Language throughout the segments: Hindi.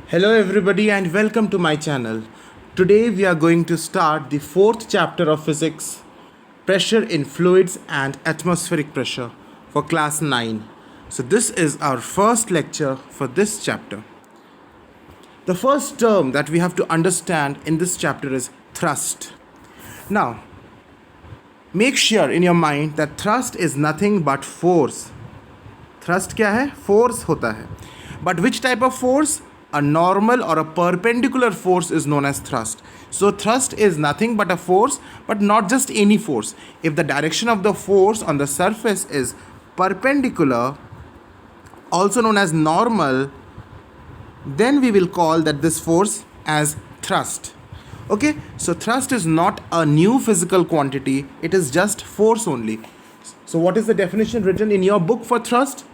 Hello, everybody, and welcome to my channel. Today, we are going to start the fourth chapter of physics, pressure in fluids and atmospheric pressure, for class 9. So, this is our first lecture for this chapter. The first term that we have to understand in this chapter is thrust. Now, make sure in your mind that thrust is nothing but force. Thrust क्या है? Force होता है. But which type of force? A normal or a perpendicular force is known as thrust. So thrust is nothing but a force, but not just any force. If the direction of the force on the surface is perpendicular, also known as normal, then we will call that this force as thrust. Okay, so thrust is not a new physical quantity, it is just force only. So what is the definition written in your book for thrust?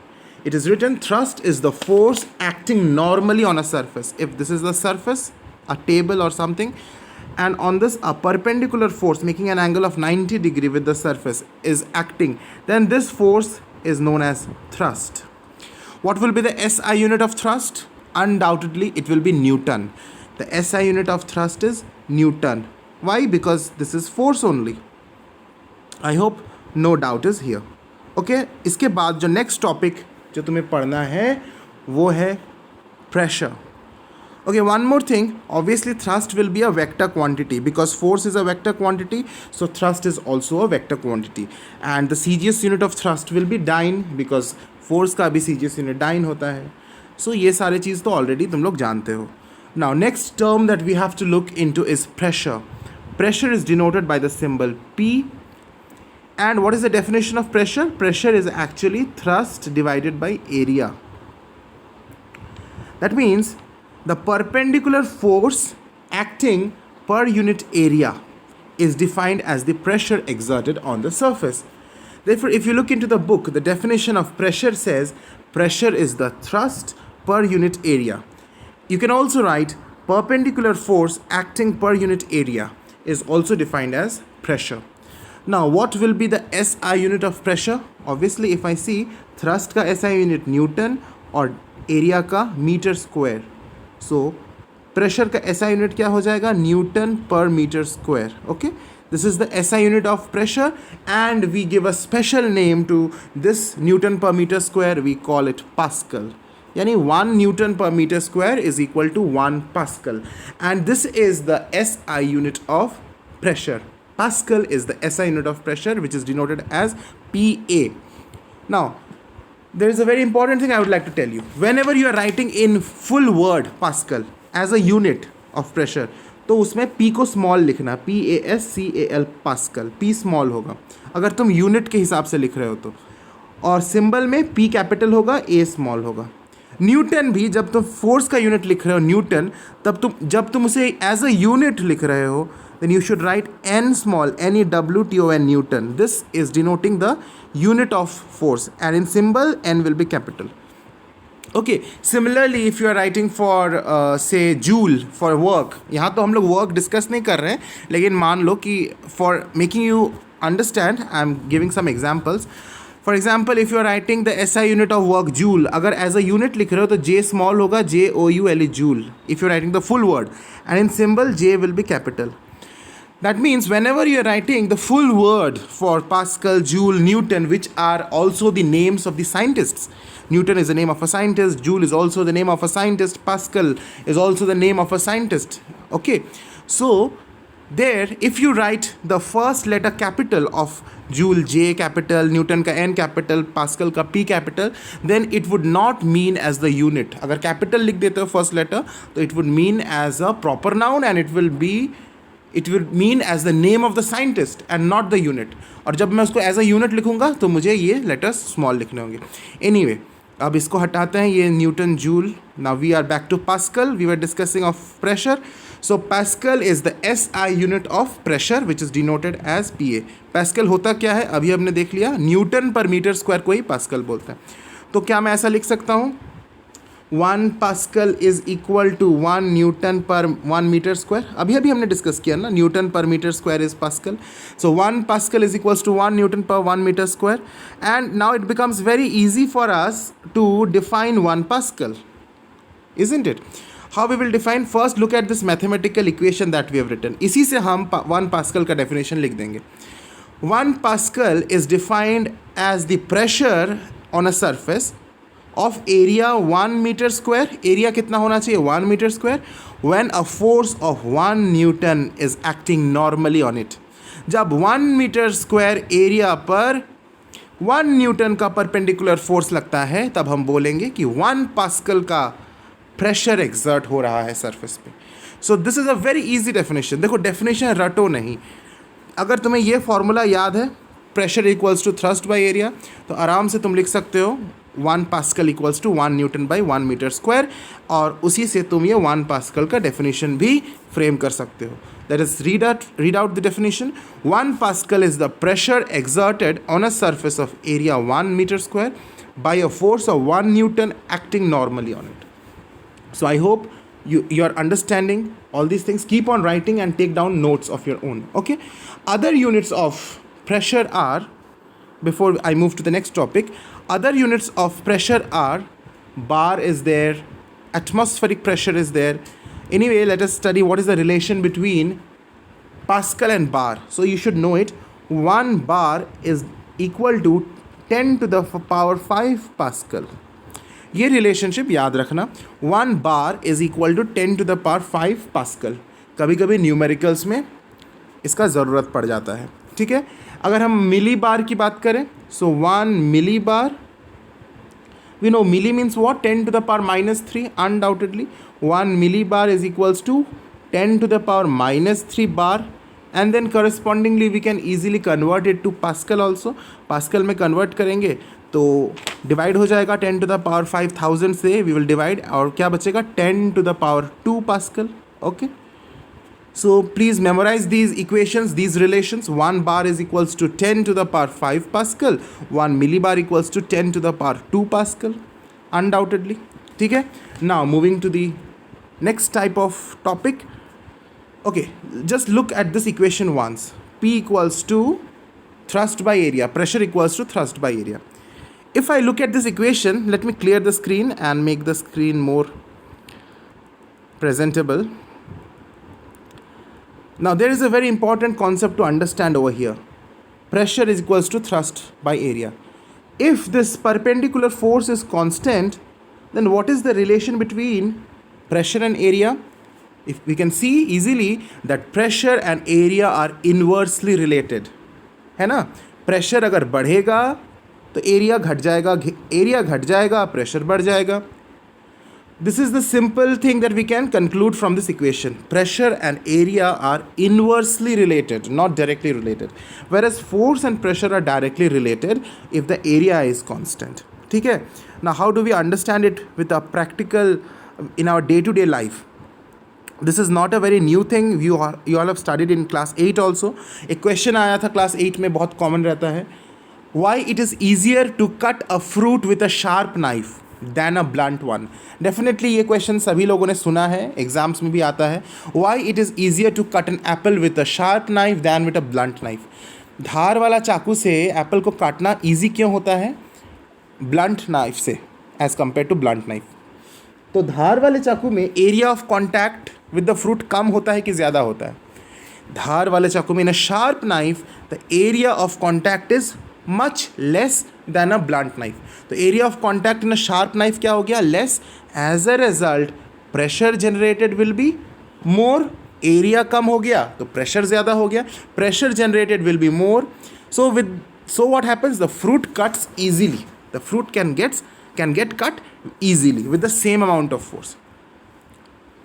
It is written, thrust is the force acting normally on a surface. If this is the surface, a table or something, and on this a perpendicular force making an angle of 90 degree with the surface is acting, then this force is known as thrust. What will be the SI unit of thrust? Undoubtedly, it will be Newton. The SI unit of thrust is Newton. Why? Because this is force only. I hope no doubt is here. Okay, इसके बाद जो next topic जो तुम्हें पढ़ना है वो है pressure. Okay, one more thing. Obviously, thrust will be a vector quantity because force is a vector quantity. So thrust is also a vector quantity. And the CGS unit of thrust will be dyne because force का भी CGS unit dyne होता है. So ये सारे चीज़ तो already तुम लोग जानते हो. Now, next term that we have to look into is pressure. Pressure is denoted by the symbol P. And what is the definition of pressure? Pressure is actually thrust divided by area. That means the perpendicular force acting per unit area is defined as the pressure exerted on the surface. Therefore, if you look into the book, the definition of pressure says pressure is the thrust per unit area. You can also write perpendicular force acting per unit area is also defined as pressure. Now, what will be the SI unit of pressure? Obviously, if I see thrust का SI unit Newton और area का meter square. So, pressure का SI unit क्या हो जाएगा? Newton per meter square. Okay? This is the SI unit of pressure and we give a special name to this Newton per meter square. We call it Pascal. यानी 1 Newton per meter square is equal to 1 Pascal. And this is the SI unit of pressure. Pascal is the SI unit of pressure, which is denoted as PA. Now, there is a very important thing I would like to tell you. Whenever you are writing in full word Pascal as a unit of pressure, तो उसमें P को small लिखना, PASCAL Pascal, P small होगा अगर तुम unit के हिसाब से लिख रहे हो तो, और symbol में P capital होगा, A small होगा. न्यूटन भी जब तुम फोर्स का यूनिट लिख रहे हो न्यूटन, तब जब तुम उसे एज अ यूनिट लिख रहे हो, then you should write n small, NEWTON, Newton. This is denoting the unit of force and in symbol n will be capital. Okay, similarly if you are writing for say joule for work, यहाँ तो हम लोग work discuss नहीं कर रहे हैं, लेकिन मान लो कि for making you understand I am giving some examples. For example, if you are writing the SI unit of work joule, अगर as a unit लिख रहे हो तो J small होगा, JOULE joule if you are writing the full word, and in symbol J will be capital. That means whenever you are writing the full word for Pascal, Joule, Newton, which are also the names of the scientists. Newton is the name of a scientist, Joule is also the name of a scientist, Pascal is also the name of a scientist. Okay, so there if you write the first letter capital of Joule J capital, Newton का N capital, Pascal का P capital, then it would not mean as the unit. अगर capital लिख देते हो first letter, तो it would mean as a proper noun and it will mean as the name of the scientist and not the unit. और जब मैं उसको as a unit लिखूंगा तो मुझे ये letters small लिखने होंगे. Anyway, अब इसको हटाते हैं, ये Newton joule. Now we are back to Pascal. We were discussing of pressure. So Pascal is the SI unit of pressure which is denoted as PA. Pascal होता क्या है अभी हमने देख लिया, न्यूटन पर मीटर स्क्वायर को ही पास्कल बोलते हैं. तो क्या मैं ऐसा लिख सकता हूँ 1 Pascal is equal to 1 Newton per 1 meter square. अभी हमने डिस्कस किया ना, newton per metre square is pascal. So 1 Pascal is equals to 1 Newton per 1 meter square. And now it becomes very easy for us to define 1 Pascal, isn't it? How we will define? First look at this mathematical equation that we have written. इसी से हम 1 पास्कल का डेफिनेशन लिख देंगे. 1 pascal is defined as the pressure on a surface of area 1 metre square. Area कितना होना चाहिए? 1 metre square. When a force of 1 newton is acting normally on it. जब 1 मीटर स्क्वायर एरिया पर 1 न्यूटन का परपेंडिकुलर फोर्स लगता है, तब हम बोलेंगे कि 1 पास्कल का प्रेशर एक्सर्ट हो रहा है सरफेस पे. So this is a very easy definition. देखो, डेफिनेशन रटो नहीं. अगर तुम्हें ये फॉर्मूला याद है, pressure equals to thrust by area, तो आराम से तुम लिख सकते हो 1 pascal equals to 1 newton by 1 metre square, और उसी से तुम ये 1 पास्कल का डेफिनेशन भी फ्रेम कर सकते हो. That is, read out the definition. 1 Pascal is the pressure exerted on a surface of area 1 meter square by a force of 1 Newton acting normally on it. So I hope you are understanding all these things. Keep on writing and take down notes of your own. Okay. Other units of pressure are, before I move to the next topic, other units of pressure are, bar is there, atmospheric pressure is there. Anyway, let us study what is the relation between Pascal and bar. So you should know it. 1 bar is equal to 10 to the power 5 Pascal. ये रिलेशनशिप याद रखना. 1 bar is equal to 10 to the power 5 Pascal. कभी कभी न्यूमेरिकल्स में इसका ज़रूरत पड़ जाता है. ठीक है. अगर हम मिली बार की बात करें, सो 1 मिली बार, we know milli means what? 10 to the power minus 3, undoubtedly. 1 millibar is equals to 10 to the power minus 3 bar, and then correspondingly we can easily convert it to Pascal also. Pascal में convert करेंगे तो divide हो जाएगा 10 to the power 5000 से, we will divide, और क्या बचेगा? 10 to the power 2 Pascal. Okay. So please memorize these equations, these relations. 1 bar is equals to 10 to the power 5 Pascal. 1 millibar equals to 10 to the power 2 Pascal. Undoubtedly. ठीक है. Now moving to the next type of topic. Okay, just look at this equation once. P equals to thrust by area. Pressure equals to thrust by area. If I look at this equation, let me clear the screen and make the screen more presentable. Now there is a very important concept to understand over here. Pressure is equals to thrust by area. If this perpendicular force is constant, then what is the relation between pressure and area? If we can see easily that pressure and area are inversely related. है ना? Pressure अगर बढ़ेगा तो area घट जाएगा, area घट जाएगा, pressure बढ़ जाएगा. This is the simple thing that we can conclude from this equation. Pressure and area are inversely related, not directly related. Whereas force and pressure are directly related if the area is constant. ठीक है? Now how do we understand it with a practical in our day-to-day life? This is not a very new thing. You all have studied in class 8 also. एक question आया था class 8 में, बहुत common रहता है. Why it is easier to cut a fruit with a sharp knife than a blunt one? Definitely ये question सभी लोगों ने सुना है, एग्जाम्स में भी आता है. Why it is easier to cut an apple with a sharp knife than with a blunt knife? धार वाला चाकू से एप्पल को काटना ईजी क्यों होता है ब्लंट नाइफ से as compare to blunt knife? तो धार वाले चाकू में area of contact with the fruit कम होता है कि ज़्यादा होता है? धार वाले चाकू में in a sharp knife the area of contact is much less than a blunt knife. तो area of contact in a sharp knife क्या हो गया? Less. As a result pressure generated will be more. Area कम हो गया तो प्रेशर ज़्यादा हो गया. Pressure generated will be more. So what happens? The fruit cuts easily. The fruit can get cut easily with the same amount of force.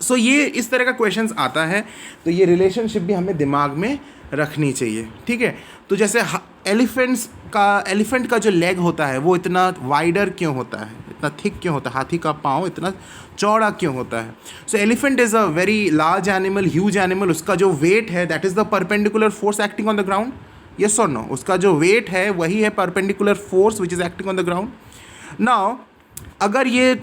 So ये इस तरह का क्वेश्चंस आता है, तो ये रिलेशनशिप भी हमें दिमाग में रखनी चाहिए. ठीक है. तो जैसे एलिफेंट का जो लेग होता है वो इतना वाइडर क्यों होता है, इतना थिक क्यों होता है? हाथी का पाँव इतना चौड़ा क्यों होता है? So elephant is a very large animal, huge animal. उसका जो वेट है that is the perpendicular force acting on the ground. Yes और नो? उसका जो वेट है वही है perpendicular force which is acting on the ground. Now अगर ये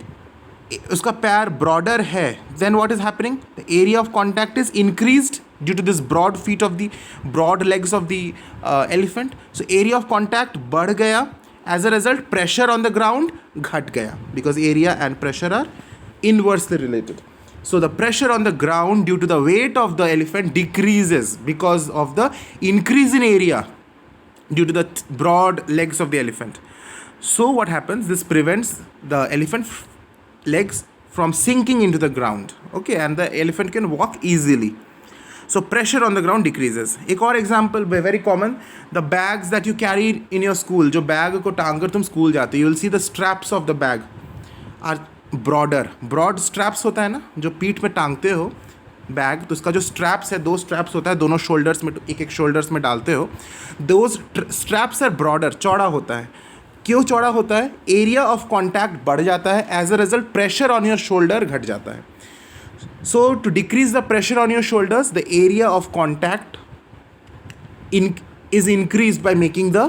उसका पैर ब्रॉडर है, then what is happening? The area of contact is increased due to this broad feet of the broad legs of the elephant. So area of contact बढ़ गया. As a result pressure on the ground घट गया, because area and pressure are inversely related. So the pressure on the ground due to the weight of the elephant decreases because of the increase in area due to the broad legs of the elephant. So what happens, this prevents the elephant legs from sinking into the ground, okay, and the elephant can walk easily. So pressure on the ground decreases. एक और example very common, the bags that you carry in your school, जो बैग को टांग कर तुम स्कूल जाते हो, you will see the straps of the bag are broader. broad straps होता है ना, जो पीठ पे टांगते हो बैग, तो उसका जो स्ट्रैप्स है, दो स्ट्रैप्स होता है, दोनों शोल्डर्स में, एक एक शोल्डर्स में डालते हो, दोज स्ट्रैप्स आर ब्रॉडर, चौड़ा होता है. क्यों चौड़ा होता है? एरिया ऑफ कॉन्टैक्ट बढ़ जाता है, as a result pressure on your shoulder घट जाता है. So to decrease the pressure on your shoulders, the area of contact is increased by making the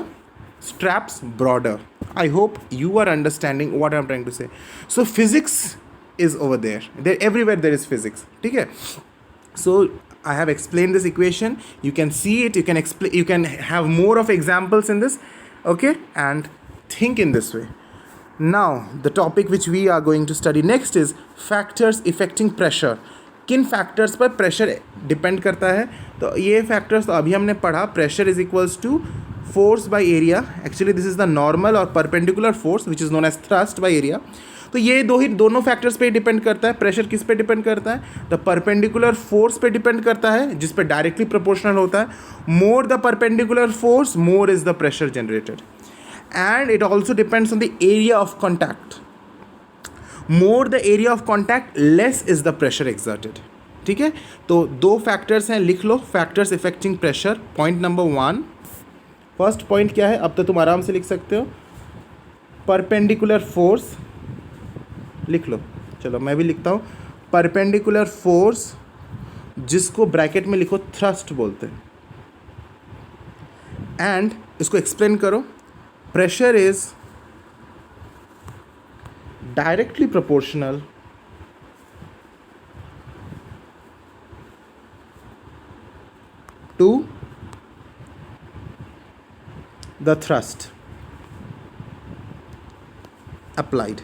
straps broader. I hope you are understanding what I'm trying to say. So physics is over there. Everywhere there is physics. Okay? So I have explained this equation. You can see it. You can explain. You can have more of examples in this. Okay? And think in this way. Now the topic which we are going to study next is factors affecting pressure. किन factors पर pressure depend करता है? तो ये factors तो अभी हमने पढ़ा. Pressure is equals to force by area. Actually this is the normal or perpendicular force which is known as thrust by area. तो ये दोनों factors पे depend करता है. Pressure किस पे depend करता है? The perpendicular force पे depend करता है, जिस पे directly proportional होता है. More the perpendicular force, more is the pressure generated. And it also depends on the area of contact. More the area of contact, less is the pressure exerted. ठीक है, तो दो फैक्टर्स हैं, लिख लो. Factors effecting pressure, point number 1. First point क्या है, अब तो तुम आराम से लिख सकते हो, परपेंडिकुलर फोर्स. लिख लो, चलो मैं भी लिखता हूँ. परपेंडिकुलर फोर्स, जिसको ब्रैकेट में लिखो थ्रस्ट बोलते हैं. एंड इसको एक्सप्लेन करो. Pressure is directly proportional to the thrust applied.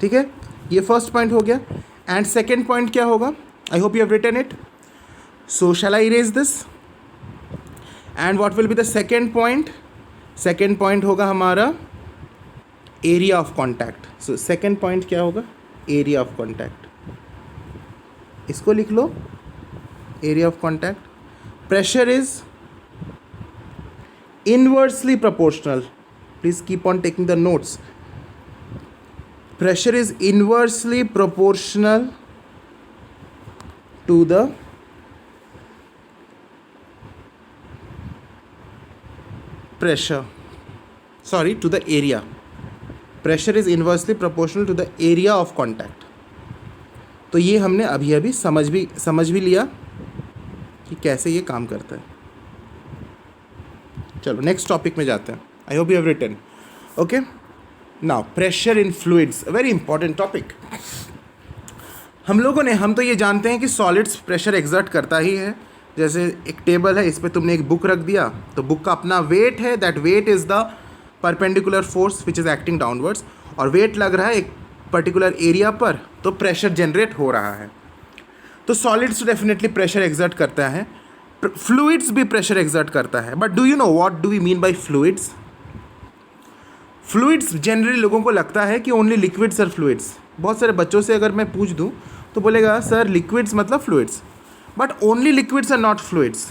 ठीक है, ये फर्स्ट पॉइंट हो गया. एंड सेकेंड पॉइंट क्या होगा? I hope you have written it. So shall I erase this? And what will be the second point? Second point होगा हमारा area of contact. So second point क्या होगा? Area of contact. इसको लिख लो, area of contact. Pressure is inversely proportional. Please keep on taking the notes. Pressure is inversely proportional to the pressure, sorry, to the area. Pressure is inversely proportional to the area of contact. तो ये हमने अभी अभी समझ भी लिया कि कैसे ये काम करता है. चलो नेक्स्ट टॉपिक में जाते हैं. I hope you have written. Okay, now pressure in fluids, very important topic. हम तो ये जानते हैं कि सॉलिड्स प्रेशर एक्सर्ट करता ही है. जैसे एक टेबल है, इस पर तुमने एक बुक रख दिया, तो बुक का अपना वेट है. That weight is the perpendicular force which is acting downwards, और वेट लग रहा है एक पर्टिकुलर एरिया पर, तो प्रेशर जनरेट हो रहा है. तो सॉलिड्स डेफिनेटली प्रेशर एक्सर्ट करता है. फ्लूइड्स भी प्रेशर एक्सर्ट करता है. But do you know what do we mean by fluids? Fluids generally लोगों को लगता है कि ओनली लिक्विड्स आर फ्लूइड्स. बहुत सारे बच्चों से अगर मैं पूछ दूँ तो बोलेगा सर लिक्विड्स मतलब fluids. But only liquids are not fluids.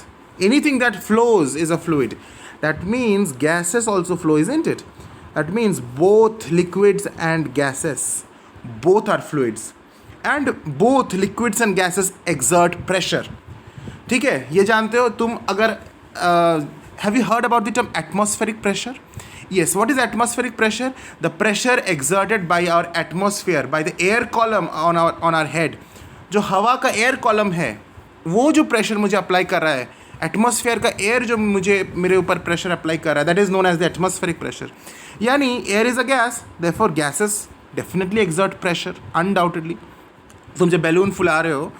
Anything that flows is a fluid. That means gases also flow, isn't it? That means both liquids and gases, both are fluids. And both liquids and gases exert pressure. ठीक है, ये जानते हो तुम. अगर have you heard about the term atmospheric pressure? Yes, what is atmospheric pressure? The pressure exerted by our atmosphere, by the air column on our head. जो हवा का air column है, वो जो प्रेशर मुझे अप्लाई कर रहा है, एटमॉस्फेयर का एयर जो मेरे ऊपर प्रेशर अप्लाई कर रहा है, that is known as the atmospheric pressure. यानी air is a gas, therefore gases definitely exert pressure undoubtedly. तुम जब बैलून फुला रहे हो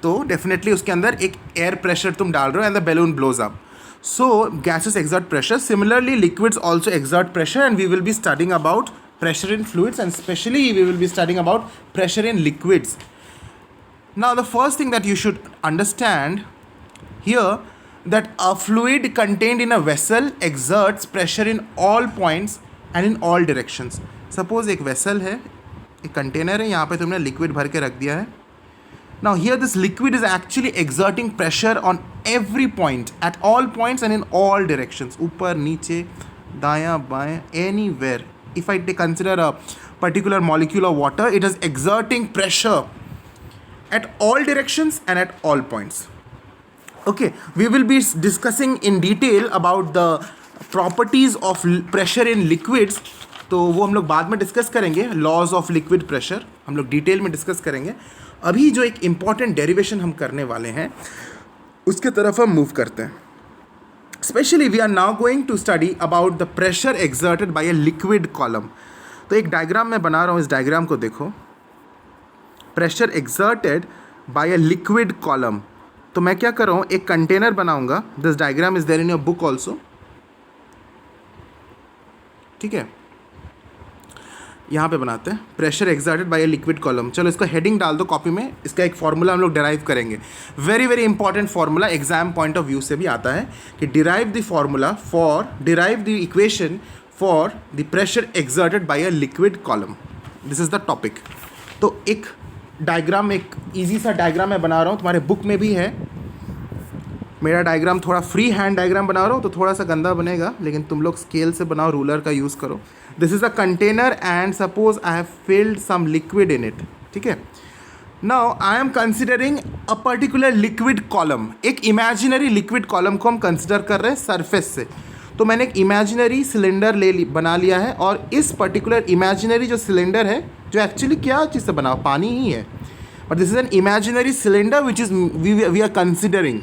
तो डेफिनेटली उसके अंदर एक एयर प्रेशर तुम डाल रहे हो and the balloon blows up. So gases exert pressure. Similarly liquids also exert pressure, and we will be studying about pressure in fluids, and especially we will be studying about pressure in liquids. Now the first thing that you should understand here, that a fluid contained in a vessel exerts pressure in all points and in all directions. Suppose एक vessel है, एक container है, यहाँ पे तुमने liquid भर के रख दिया है. Now here this liquid is actually exerting pressure on every point, at all points and in all directions. ऊपर नीचे दायां बाएं, anywhere. If I consider a particular molecule of water, it is exerting pressure at all directions and at all points. Okay, we will be discussing in detail about the properties of pressure in liquids. तो वो हम लोग बाद में डिस्कस करेंगे. लॉज ऑफ लिक्विड प्रेशर हम लोग डिटेल में डिस्कस करेंगे. अभी जो एक इम्पॉर्टेंट डेरिवेशन हम करने वाले हैं उसके तरफ हम मूव करते हैं. Specially we are now going to study about the pressure exerted by a liquid column. तो एक डायग्राम मैं बना रहा हूँ, इस डायग्राम को देखो. Pressure exerted by a liquid column. तो मैं क्या कर रहा हूँ, एक कंटेनर बनाऊंगा. This diagram is there in your book also. ठीक है, यहाँ पे बनाते हैं pressure exerted by a liquid column. चलो इसको हेडिंग डाल दो कॉपी में. इसका एक फॉर्मूला हम लोग डिराइव करेंगे. Very very important formula, exam point of view से भी आता है कि derive the formula for, derive the equation for the pressure exerted by a liquid column. This is the topic. तो एक डायग्राम, एक इजी सा डायग्राम मैं बना रहा हूँ, तुम्हारे बुक में भी है. मेरा डायग्राम थोड़ा फ्री हैंड डायग्राम बना रहा हूँ तो थोड़ा सा गंदा बनेगा, लेकिन तुम लोग स्केल से बनाओ, रूलर का यूज़ करो. This is a container and suppose I have filled some liquid in it. ठीक है, now I am considering a particular liquid column. एक इमेजिनरी लिक्विड कॉलम को हम कंसिडर कर रहे हैं सरफेस से. तो मैंने एक इमेजिनरी सिलेंडर बना लिया है, और इस पर्टिकुलर इमेजिनरी जो सिलेंडर है, जो एक्चुअली क्या चीज़ से बना, पानी ही है, but this is an imaginary cylinder which is we are considering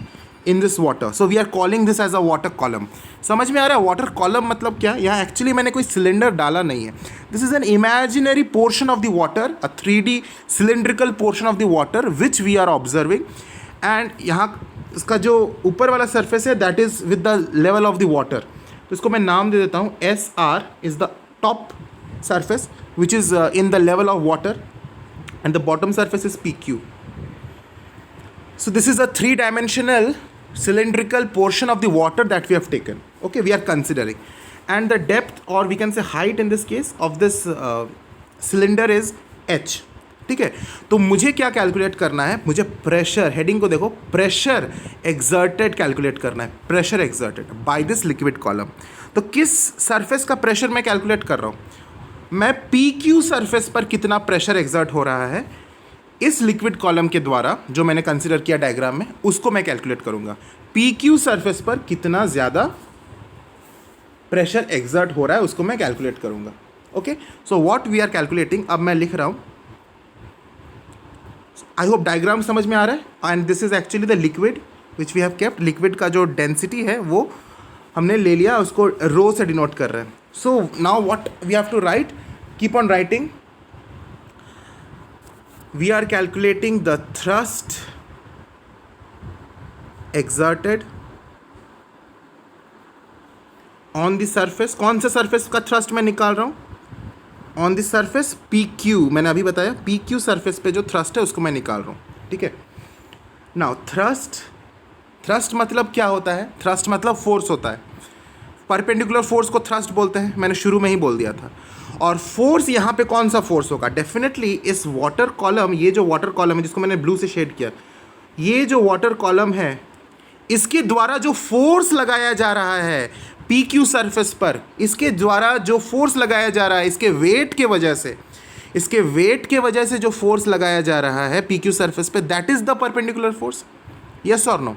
in this water. So we are calling this as a water column. समझ में आ रहा है वाटर कॉलम मतलब क्या? यहाँ एक्चुअली मैंने कोई सिलेंडर डाला नहीं है. This is an imaginary portion of the water, a 3D cylindrical portion of the water which we are observing. And यहाँ इसका जो ऊपर वाला सरफेस है that is with the level of the water. तो इसको मैं नाम दे देता हूँ SR is the top surface which is in the level of water, and the bottom surface is PQ. So this is a 3-dimensional cylindrical portion of the water that we have taken. Okay, we are considering, and the depth, or we can say height in this case, of this cylinder is H. ठीक है, तो मुझे क्या कैलकुलेट करना है? मुझे प्रेशर, हेडिंग को देखो, प्रेशर एक्सर्टेड कैलकुलेट करना है. Pressure exerted by this liquid column. तो किस सरफेस का प्रेशर मैं कैलकुलेट कर रहा हूँ? मैं PQ सरफेस पर कितना प्रेशर एक्सर्ट हो रहा है इस लिक्विड कॉलम के द्वारा, जो मैंने कंसिडर किया डायग्राम में, उसको मैं कैलकुलेट करूँगा. PQ सरफेस पर कितना ज़्यादा प्रेशर एक्सर्ट हो रहा है उसको मैं कैलकुलेट करूँगा. Okay, so what we are calculating, अब मैं लिख रहा हूँ. आई होप डायग्राम समझ में आ रहा है. And this is actually the liquid which we have kept. Liquid का जो डेंसिटी है वो हमने ले लिया, उसको रो से डिनोट कर रहे हैं. So now what we have to write, keep on writing. We are calculating the thrust exerted on the surface. कौन सा सरफेस का थ्रस्ट मैं निकाल रहा हूँ? On the surface PQ. मैंने अभी बताया PQ सरफेस पे जो थ्रस्ट है उसको मैं निकाल रहा हूँ. ठीक है, नाउ थ्रस्ट मतलब क्या होता है? थ्रस्ट मतलब फोर्स होता है. परपेंडिकुलर फोर्स को थ्रस्ट बोलते हैं, मैंने शुरू में ही बोल दिया था. और फोर्स यहाँ पे कौन सा फोर्स होगा? डेफिनेटली इस वाटर कॉलम, ये जो वाटर कॉलम है जिसको मैंने ब्लू से शेड किया, ये जो वाटर कॉलम है इसके द्वारा जो फोर्स लगाया जा रहा है PQ सरफेस पर, इसके द्वारा जो फोर्स लगाया जा रहा है, इसके वेट के वजह से जो फोर्स लगाया जा रहा है PQ सरफेस पे, that is the perpendicular force. Yes और no?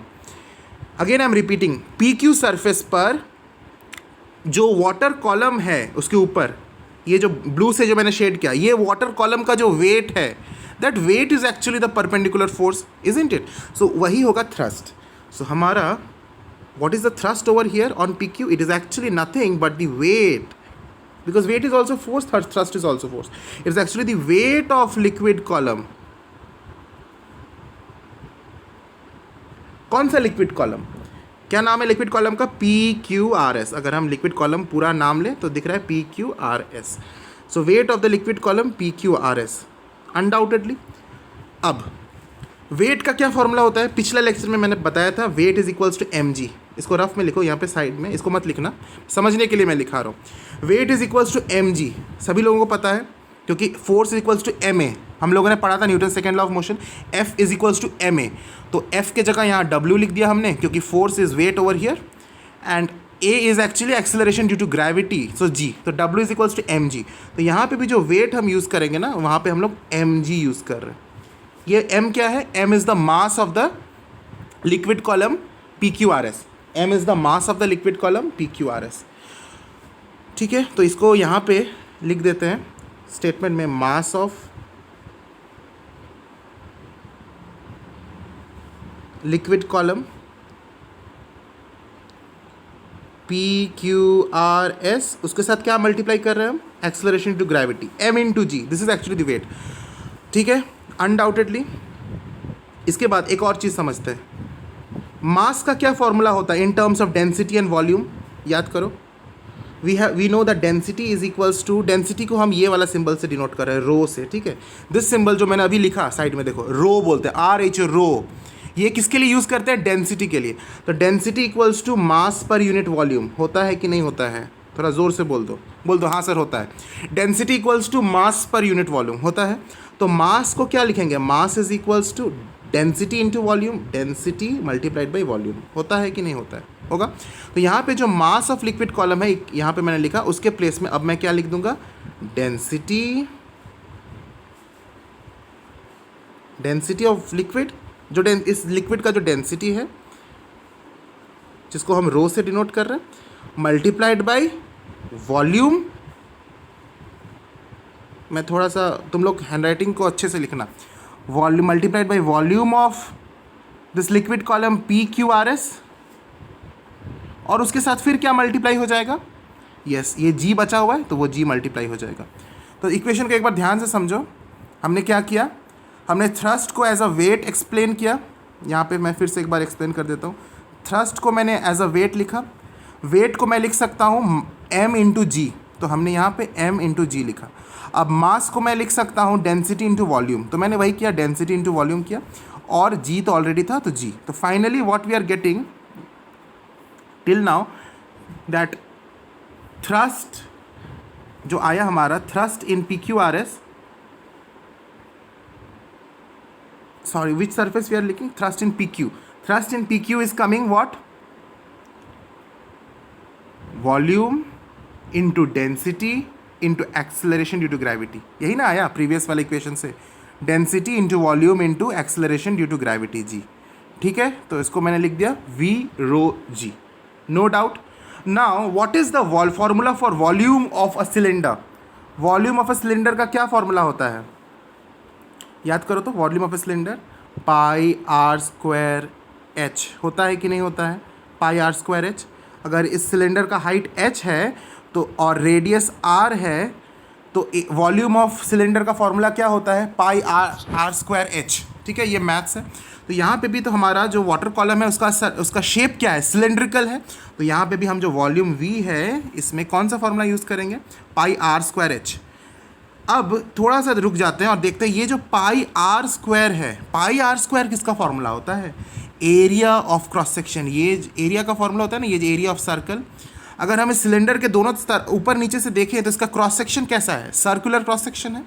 Again I am repeating, PQ surface पर जो वाटर कॉलम है उसके ऊपर, ये जो ब्लू से जो मैंने शेड किया, ये वाटर कॉलम का जो वेट है, that weight is actually the perpendicular force, isn't it? So वही होगा थ्रस्ट. सो हमारा what is the thrust over here on PQ? It is actually nothing but the weight, because weight is also force, thrust is also force. It is actually the weight of liquid column. कौन सा लिक्विड कॉलम? क्या नाम है लिक्विड कॉलम का? PQRS. अगर हम लिक्विड कॉलम पूरा नाम लें तो दिख रहा है PQRS. So weight of the liquid column PQRS undoubtedly. अब वेट का क्या फॉर्मूला होता है, पिछले लेक्चर में मैंने बताया था, weight is equals to M G. इसको रफ में लिखो यहाँ पे साइड में, इसको मत लिखना, समझने के लिए मैं लिखा रहा हूँ। Weight is equals to M G, सभी लोगों को पता है, क्योंकि force is equals to M A, हम लोगों ने पढ़ा था Newton second law of motion. F is equals to M A, तो एफ के जगह यहाँ डब्ल्यू लिख दिया हमने, क्योंकि force is weight over here and A is actually acceleration due to gravity, so G, तो W is equals to M G. तो यहाँ पे भी जो वेट हम यूज़ करेंगे ना, वहाँ पे हम लोग एम जी यूज़ कर रहे हैं। ये m क्या है, m is the mass of the liquid column PQRS, m is the mass of the liquid column PQRS। ठीक है, तो इसको यहाँ पे लिख देते हैं स्टेटमेंट में, mass of liquid column PQRS, उसके साथ क्या मल्टीप्लाई कर रहे हैं हम, acceleration to gravity, m into G, this is actually the weight. ठीक है, अनडाउटेडली। इसके बाद एक और चीज़ समझते हैं, मास का क्या फॉर्मूला होता है in terms of density and volume, याद करो। We know that density is equals to, density को हम ये वाला सिंबल से डिनोट कर रहे हैं, रो से। ठीक है, दिस सिंबल जो मैंने अभी लिखा साइड में देखो, रो बोलते हैं, RH रो, ये किसके लिए यूज़ करते हैं, डेंसिटी के लिए। तो density equals to mass per unit volume, होता है कि नहीं होता है, थोड़ा ज़ोर से बोल दो हाँ सर होता है। Density equals to mass per unit volume होता है, तो मास को क्या लिखेंगे, mass is equals to density into volume, density multiplied by volume, होता है कि नहीं होता है, होगा। तो यहाँ पे जो मास ऑफ लिक्विड कॉलम है, यहाँ पे मैंने लिखा, उसके प्लेस में अब मैं क्या लिख दूंगा, डेंसिटी, डेंसिटी ऑफ लिक्विड, जो इस लिक्विड का जो डेंसिटी है, जिसको हम रो से डिनोट कर रहे हैं, मल्टीप्लाइड बाई वॉल्यूम। मैं थोड़ा सा, तुम लोग हैंडराइटिंग को अच्छे से लिखना, volume multiplied by volume of this liquid column PQRS, और उसके साथ फिर क्या मल्टीप्लाई हो जाएगा, यस, ये जी बचा हुआ है तो वो जी मल्टीप्लाई हो जाएगा। तो इक्वेशन को एक बार ध्यान से समझो, हमने क्या किया, हमने थ्रस्ट को एज अ वेट एक्सप्लेन किया। यहाँ पे मैं फिर से एक बार एक्सप्लेन कर देता हूँ। थ्रस्ट को मैंने एज अ वेट लिखा, वेट को मैं लिख सकता हूँ m इंटू जी, तो हमने यहाँ पे m इंटू जी लिखा। अब मास को मैं लिख सकता हूँ डेंसिटी इंटू वॉल्यूम, तो मैंने वही किया, डेंसिटी इंटू वॉल्यूम किया, और जी तो ऑलरेडी था तो जी। तो finally what we are getting till now, that thrust जो आया हमारा, thrust in PQRS, sorry, which surface we are looking, thrust in PQ, thrust in PQ is coming what, volume into density into acceleration due to gravity, यही ना आया प्रीवियस वाले इक्वेशन से, density into volume into acceleration due to gravity G. ठीक है, तो इसको मैंने लिख दिया V rho G, no doubt. Now what is the formula for volume of a cylinder, volume of a cylinder का क्या फॉर्मूला होता है, याद करो तो, volume of a cylinder pi R square H, होता है कि नहीं होता है, पाई आर स्क्वायर एच। अगर इस सिलेंडर का हाइट h है तो और रेडियस r है, तो वॉल्यूम ऑफ सिलेंडर का फॉर्मूला क्या होता है, पाई आर स्क्वायर एच। ठीक है, ये मैथ्स है। तो यहाँ पे भी तो हमारा जो वाटर कॉलम है उसका शेप क्या है, सिलेंड्रिकल है, तो यहाँ पे भी हम जो वॉल्यूम V है, इसमें कौन सा फॉर्मूला यूज़ करेंगे, पाई आर स्क्वायर एच। अब थोड़ा सा रुक जाते हैं और देखते हैं, ये जो पाई आर स्क्वायर है, पाई आर स्क्वायर किसका फॉर्मूला होता है, एरिया ऑफ क्रॉस सेक्शन, ये एरिया का फॉर्मूला होता है ना, ये एरिया ऑफ सर्कल। अगर हम इस सिलेंडर के दोनों ऊपर नीचे से देखें तो इसका क्रॉस सेक्शन कैसा है, सर्कुलर क्रॉस सेक्शन है,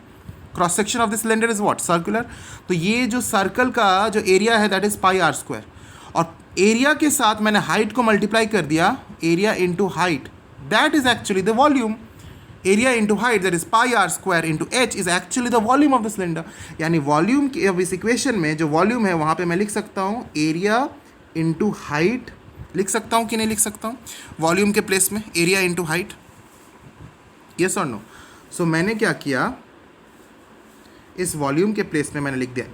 cross section of the cylinder is what, circular. तो ये जो सर्कल का जो एरिया है that is pi R square, और एरिया के साथ मैंने हाइट को मल्टीप्लाई कर दिया, area into height, that is actually the volume. Area into height that is pi R square into H is actually the volume of the cylinder. यानी वॉल्यूम की अब इस इक्वेशन में जो वॉल्यूम है वहाँ पे मैं लिख सकता हूँ एरिया इंटू हाइट, लिख सकता हूँ कि नहीं लिख सकता हूँ, वॉल्यूम के प्लेस में एरिया इंटू हाइट, यस और नो। सो मैंने क्या किया, इस वॉल्यूम के प्लेस में मैंने लिख दिया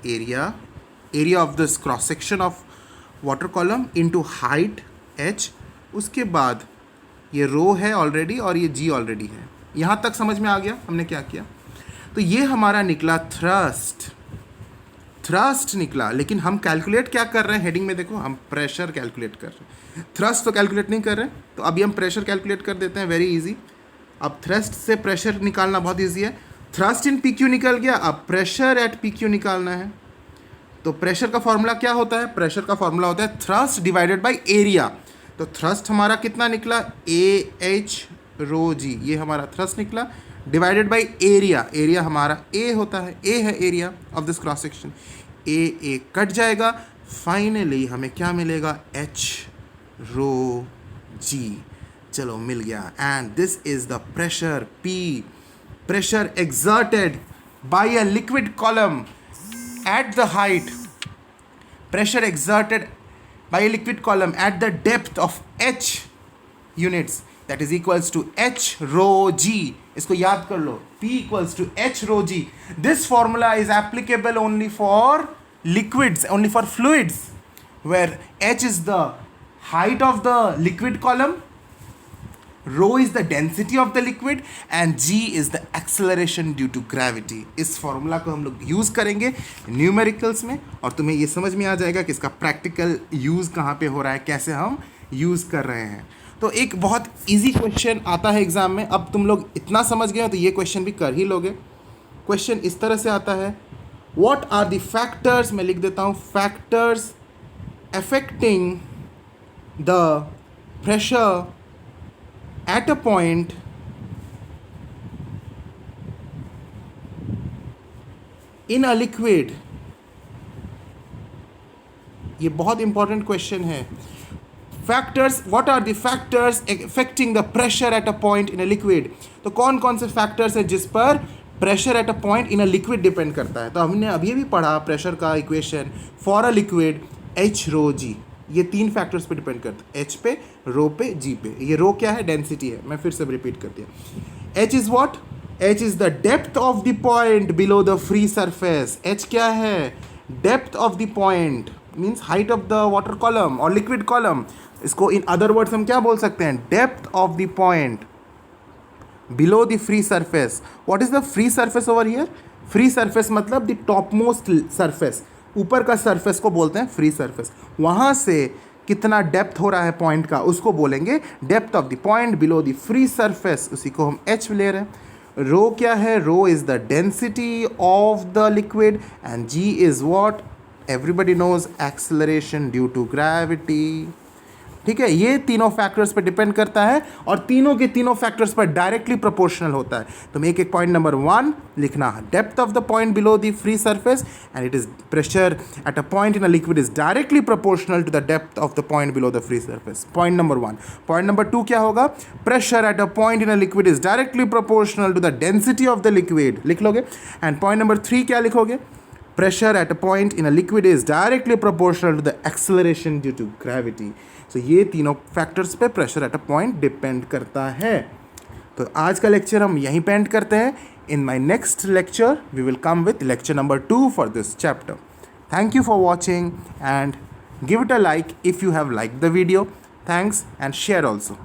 area of this cross section of water column into height h। उसके बाद ये रो है ऑलरेडी और ये g ऑलरेडी है, यहाँ तक समझ में आ गया हमने क्या किया। तो ये हमारा निकला थ्रस्ट निकला, लेकिन हम कैलकुलेट क्या कर रहे हैं, हेडिंग में देखो, हम प्रेशर कैलकुलेट कर रहे हैं, थ्रस्ट तो कैलकुलेट नहीं कर रहे। तो अभी हम प्रेशर कैलकुलेट कर देते हैं, वेरी इजी। अब थ्रस्ट से प्रेशर निकालना बहुत ईजी है, थ्रस्ट इन PQ निकल गया, अब प्रेशर एट PQ निकालना है। तो प्रेशर का फॉर्मूला क्या होता है? प्रेशर का फॉर्मूला होता है थ्रस्ट डिवाइडेड बाय एरिया। तो थ्रस्ट हमारा कितना निकला? ए एच रो जी, ये हमारा थ्रस्ट निकला, डिवाइडेड बाय एरिया। एरिया हमारा ए होता है, ए है area of this cross section. A cut जाएगा, फाइनली हमें क्या मिलेगा? एच रो जी। चलो मिल गया। And this is the pressure P, pressure exerted by a liquid column at the height, pressure exerted by a liquid column at the depth of h units, that is equals to h rho g. इसको याद कर लो, P equals to h rho g. This formula is applicable only for liquids, only for fluids, where h is the height of the liquid column, rho is the density of the liquid and g is the acceleration due to gravity. इस फॉर्मूला को हम लोग यूज़ करेंगे न्यूमेरिकल्स में, और तुम्हें ये समझ में आ जाएगा कि इसका प्रैक्टिकल यूज़ कहाँ पे हो रहा है, कैसे हम यूज़ कर रहे हैं। तो एक बहुत इजी क्वेश्चन आता है एग्ज़ाम में। अब तुम लोग इतना समझ गए हो तो ये क्वेश्चन भी कर ही लोगे। क्वेश्चन इस तरह से आता है, व्हाट आर द फैक्टर्स, मैं लिख देता हूँ, factors affecting the pressure at a point in a liquid। ये बहुत इंपॉर्टेंट क्वेश्चन है। Factors, what are the factors affecting the pressure at a point in a liquid. तो कौन कौन से फैक्टर्स हैं जिस पर pressure at a point in a liquid depend करता है? तो हमने अभी भी पढ़ा प्रेशर का equation for a liquid H rho G. ये तीन फैक्टर्स पे डिपेंड करता है, एच पे, रो पे, जी पे। ये रो क्या है? डेंसिटी है। मैं फिर से रिपीट करती हूँ। H is what? H is the depth of the point below the free surface. H क्या है? Depth of the point means height of the water column और लिक्विड कॉलम। इसको इन अदर वर्ड्स हम क्या बोल सकते हैं? Depth of the point below the free surface. What is the free surface over here? Free surface मतलब द टॉप मोस्ट सरफेस, ऊपर का सरफेस को बोलते हैं फ्री सरफेस। वहाँ से कितना डेप्थ हो रहा है पॉइंट का, उसको बोलेंगे depth of the point below the free surface, उसी को हम एच ले रहे हैं। रो क्या है? Rho is the density of the liquid and G is what? Everybody knows, acceleration due to gravity. ठीक है, ये तीनों फैक्टर्स पर डिपेंड करता है और तीनों के तीनों फैक्टर्स पर डायरेक्टली प्रोपोर्शनल होता है। तो मैं एक पॉइंट नंबर 1 लिखना है, depth of the point below the free surface and it is pressure at a point in a liquid is directly proportional to the depth of the point below the free surface. Point number 1। Point number 2 क्या होगा? Pressure at a point in a liquid is directly proportional to the density of the liquid, लिख लोगे। एंड पॉइंट नंबर 3 क्या लिखोगे? Pressure at a point in a liquid is directly proportional to the acceleration due to gravity. तो ये तीनों फैक्टर्स पे pressure at a point depend करता है। तो आज का लेक्चर हम यहीं पे एंड करते हैं। In my next lecture we will come with lecture number 2 for this chapter. Thank you for watching and give it a like if you have like the video. Thanks and share also.